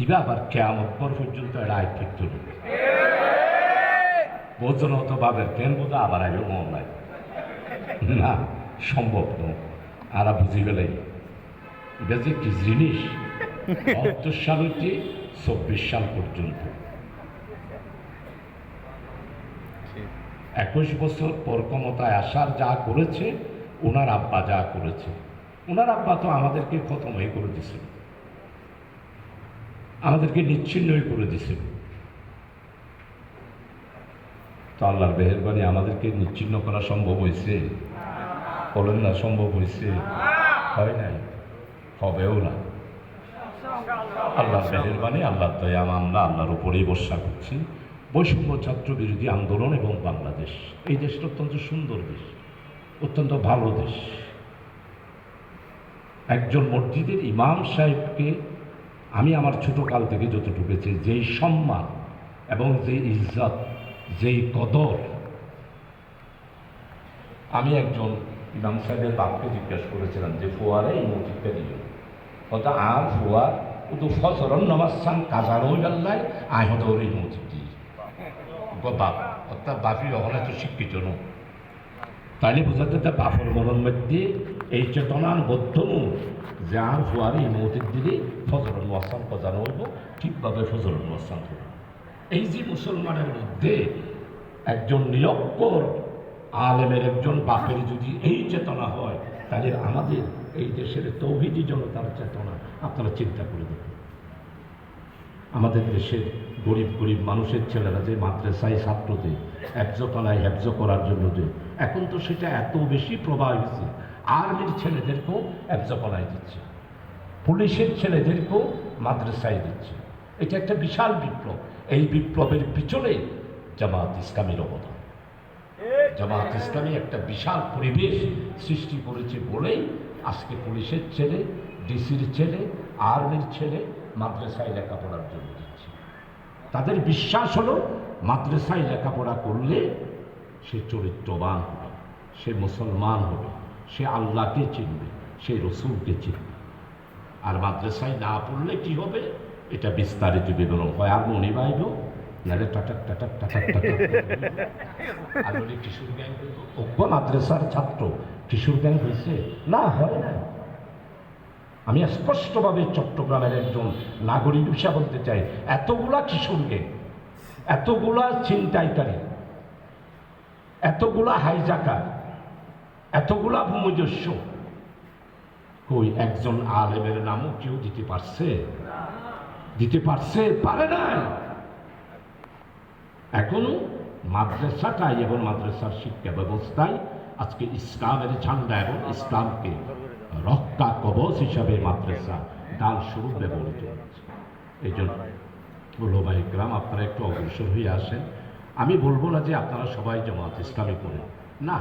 ইবা আবার কেয়ামত পর পর্যন্ত এরা আইফিক চলবে বোঝন হতো বাবের কেন বোঝা আবার আগে মহল্লায় না সম্ভব নয় আর বুঝি গেলেই এটা যে কি জিনিস ৭২ সাল হইতে ২৪ সাল পর্যন্ত ২১ বছর পর ক্ষমতায় আসার যা করেছে ওনার আব্বা যা করেছে ওনার আব্বা তো আমাদেরকে খতমই করে দিছিল আমাদেরকে নিচ্ছিন্নই করে দিছিল তো আল্লাহর মেহেরবানি আমাদেরকে নিচ্ছিন্ন করা সম্ভব হয়েছে বলেন না সম্ভব হয়েছে হয় নাই হবেও না আল্লাহর মেহেরবানি আল্লাহর দয়া আমরা আল্লাহর উপরেই ভরসা করছি বৈষম্য ছাত্র বিরোধী আন্দোলন এবং বাংলাদেশ এই দেশটা অত্যন্ত সুন্দর দেশ অত্যন্ত ভালো দেশ একজন মসজিদের ইমাম সাহেবকে আমি আমার ছোটকাল থেকে যতটুকু পেয়েছি যেই সম্মান এবং যেই ইজ্জত যেই কদর আমি একজন ইমাম সাহেবের বাপকে জিজ্ঞাসা করেছিলাম যে ফোয়ারে এই মসজিদটা দিল বলতো আর ফোয়ার ও তো ফজরন নামাজ চান কাজার হয়ে গেল্লাই আয় হতো ওর এই মসজিদ দিয়ে বাপ অর্থাৎ বাপি ওখানে তো শিক্ষিত ন তাইলে বোঝাতে তা বাপর মনের মধ্যে এই চেতনার বদ্ধ যে আর ফোয়ারে এই মসজিদ দিলে ফজরন ওয়াসান কাজানো হইব ঠিকভাবে ফজরন ওয়াসান হইব এই যে মুসলমানের মধ্যে একজন নিরক্ষর আলেমের একজন বাপের যদি এই চেতনা হয় তাহলে আমাদের এই দেশের তৌহিদি জনতার চেতনা আপনারা চিন্তা করে দেখুন আমাদের দেশের গরিব গরিব মানুষের ছেলেরা যে মাদ্রাসায় ছাত্রদের হেফজখানায় হেফজ করার জন্য যে এখন তো সেটা এত বেশি প্রবাহ হয়েছে আর্মির ছেলেদেরকেও হেফজখানায় দিচ্ছে পুলিশের ছেলেদেরকেও মাদ্রাসায় দিচ্ছে এটা একটা বিশাল বিপ্লব এই বিপ্লবের পিছনে জামাত ইসলামীর অবদান জামাত ইসলামী একটা বিশাল পরিবেশ সৃষ্টি করেছে বলেই আজকে পুলিশের ছেলে ডিসির ছেলে আর্মির ছেলে মাদ্রাসায় লেখাপড়ার জন্য দিচ্ছে তাদের বিশ্বাস হলো মাদ্রাসায় লেখাপড়া করলে সে চরিত্রবান হবে সে মুসলমান হবে সে আল্লাহকে চিনবে সে রসুলকে চিনবে আর মাদ্রাসায় না পড়লে কি হবে এটা বিস্তারিত বিবরণ হয় আর মনে বাইব নাহলে টাটাক টাটাক টাটাক টাটাক আর বলি কিশোর গ্যাং অজ্ঞ মাদ্রাসার ছাত্র কিশোর গ্যাং হয়েছে না হয় না আমি স্পষ্টভাবে চট্টগ্রামের একজন নাগরিক হিসাবে বলতে চাই এতগুলা কিশোর গ্যাং এতগুলা ছিনতাইকারী এতগুলা হাইজাকার এতগুলা ভূমিদস্যু কই একজন আলেমের নামও কেউ দিতে পারছে পারে না এখনো মাদ্রাসাটাই এবং মাদ্রাসার শিক্ষা ব্যবস্থায় আজকে ইসলামের ঝান্ডা এবং ইসলামকে রক্ষা কবচ হিসাবে মাদ্রাসা ডাল স্বরূপ ব্যবহৃত হচ্ছে এই জন্য ওলামা ইকরাম আপনারা একটু অগ্রসর হয়ে আসেন আমি বলবো না যে আপনারা সবাই জামাত ইসলামী করেন না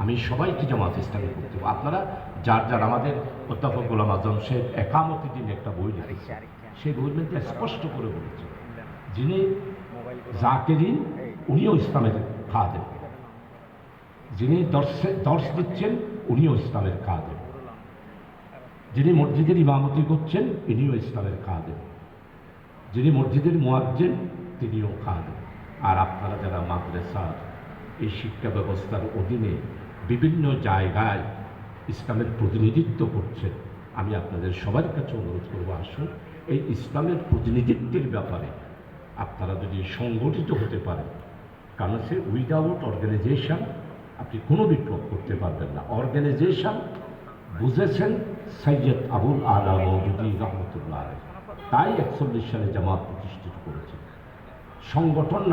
আমি সবাইকে জামাত ইসলামী করতে হবে আপনারা যার যার আমাদের অধ্যাপক গোলাম আজম শেখ একামতি দিন একটা বই লিখেছে সেই বইয়ের মধ্যে স্পষ্ট করে বলেছে যিনি জাকিরিন উনিও ইসলামের খাদেম যিনি দর্শ দিচ্ছেন উনিও ইসলামের খাদেম যিনি মসজিদের ইমামতি করছেন তিনিও ইসলামের খাদেম যিনি মসজিদের মুয়াজ্জিন তিনিও খাদেম আর আপনারা যারা মাদ্রাসার এই শিক্ষা ব্যবস্থার অধীনে বিভিন্ন জায়গায় ইসলামের প্রতিনিধিত্ব করছেন আমি আপনাদের সবার কাছে অনুরোধ করবো আসুন এই ইসলামের প্রতিনিধিত্বের ব্যাপারে আপনারা যদি সংগঠিত হতে পারেন কারণ সে উইদাউট অর্গানাইজেশন আপনি কোনো বিপ্লব করতে পারবেন না অর্গানাইজেশন বুঝেছেন সৈয়দ আবুল আলা মওদুদী রহমতুল্লাহ আলাইহি তাই ৪১ সালে জামাত প্রতিষ্ঠিত করেছেন সংগঠন